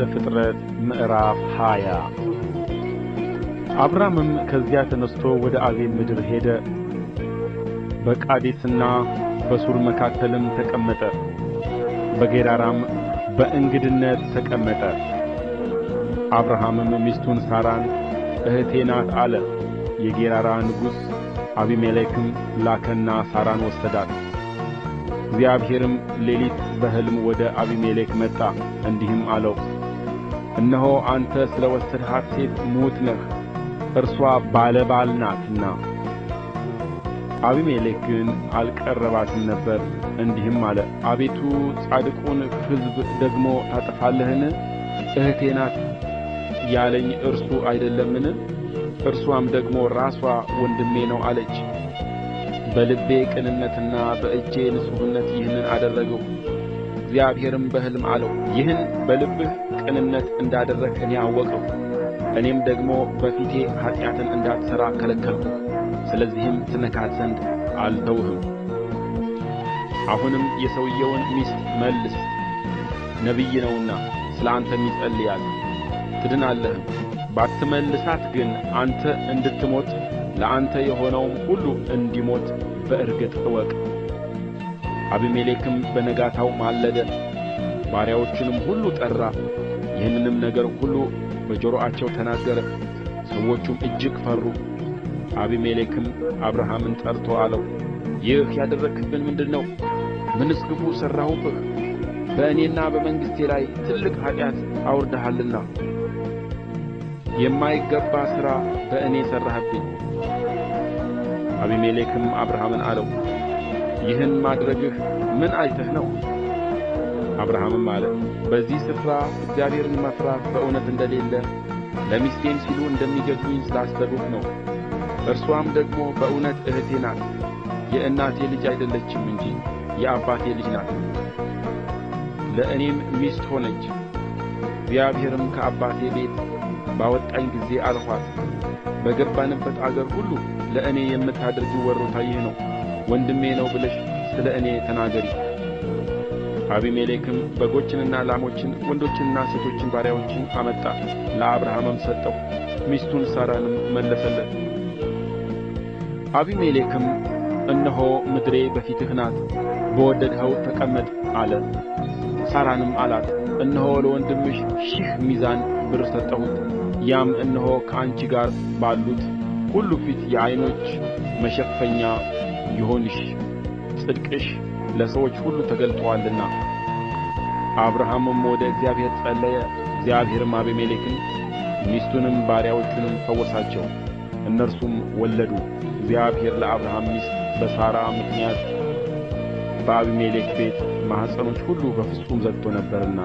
ዘፍጥረት ምዕራፍ 20 አብራምም ከዚያ ተነሥቶ ወደ አዜብ ምድር ሄደ። በቃዴስና በሱር መካከልም ተቀመጠ። በጌራራም በእንግድነት ተቀመጠ። አብርሃምም ሚስቱን ሳራን እኅቴ ናት አለ። የጌራራ ንጉሥ አቢሜሌክም ላከና ሳራን ወሰዳት። እግዚአብሔርም ሌሊት በሕልም ወደ አቢሜሌክ መጣ፣ እንዲህም አለው፣ እነሆ አንተ ስለ ወሰድሃት ሴት ምውት ነህ፣ እርስዋ ባለ ባል ናትና። አቢሜሌክ ግን አልቀረባትም ነበር። እንዲህም አለ፣ አቤቱ ጻድቁን ሕዝብ ደግሞ ታጠፋለህን? እኅቴ ናት ያለኝ እርሱ አይደለምን? እርሷም ደግሞ ራስዋ ወንድሜ ነው አለች። በልቤ ቅንነትና በእጄ ንጹሕነት ይህንን አደረግሁ። እግዚአብሔርም በሕልም አለው፣ ይህን በልብህ ቅንነት እንዳደረግህ እኔ አወቅሁ። እኔም ደግሞ በፊቴ ኃጢአትን እንዳትሠራ ከለከልሁ። ስለዚህም ትነካት ዘንድ አልተውህም። አሁንም የሰውየውን ሚስት መልስ፣ ነቢይ ነውና ስለ አንተም ይጸልያል፣ ትድናለህም። ባትመልሳት ግን አንተ እንድትሞት ለአንተ የሆነውም ሁሉ እንዲሞት በእርግጥ እወቅ። አቢሜሌክም በነጋታው ማለደ፣ ባሪያዎቹንም ሁሉ ጠራ፣ ይህንንም ነገር ሁሉ በጆሮአቸው ተናገረ። ሰዎቹም እጅግ ፈሩ። አቢሜሌክም አብርሃምን ጠርቶ አለው፣ ይህ ያደረግህብን ምንድር ነው? ምንስ ክፉ ሠራሁብህ? በእኔና በመንግሥቴ ላይ ትልቅ ኃጢአት አውርደሃልና የማይገባ ሥራ በእኔ ሠራህብኝ። አቢሜሌክም አብርሃምን አለው፣ ይህን ማድረግህ ምን አይተህ ነው? አብርሃምም አለ፣ በዚህ ስፍራ እግዚአብሔርን መፍራት በእውነት እንደሌለ ለሚስቴም ሲሉ እንደሚገድሉኝ ስላሰብሁ ነው። እርሷም ደግሞ በእውነት እኅቴ ናት፣ የእናቴ ልጅ አይደለችም እንጂ የአባቴ ልጅ ናት። ለእኔም ሚስት ሆነች። እግዚአብሔርም ከአባቴ ቤት ባወጣኝ ጊዜ አልኋት፣ በገባንበት አገር ሁሉ ለእኔ የምታደርጊው ወሮታ ይህ ነው፣ ወንድሜ ነው ብለሽ ስለ እኔ ተናገሪ። አቢሜሌክም በጎችንና ላሞችን ወንዶችንና ሴቶችን ባሪያዎችን አመጣ፣ ለአብርሃምም ሰጠው። ሚስቱን ሳራንም መለሰለት። አቢሜሌክም እነሆ ምድሬ በፊትህ ናት፣ በወደድኸው ተቀመጥ አለ። ሳራንም አላት፣ እነሆ ለወንድምሽ 1000 ሚዛን ብር ሰጠሁት። ያም እነሆ ከአንቺ ጋር ባሉት ሁሉ ፊት የዓይኖች መሸፈኛ ይሆንሽ፣ ጽድቅሽ ለሰዎች ሁሉ ተገልጦአልና። አብርሃምም ወደ እግዚአብሔር ጸለየ። እግዚአብሔርም አቢሜሌክን ሚስቱንም ባሪያዎቹንም ፈወሳቸው፣ እነርሱም ወለዱ። እግዚአብሔር ለአብርሃም ሚስት በሳራ ምክንያት በአቢሜሌክ ቤት ማኅፀኖች ሁሉ በፍጹም ዘግቶ ነበርና።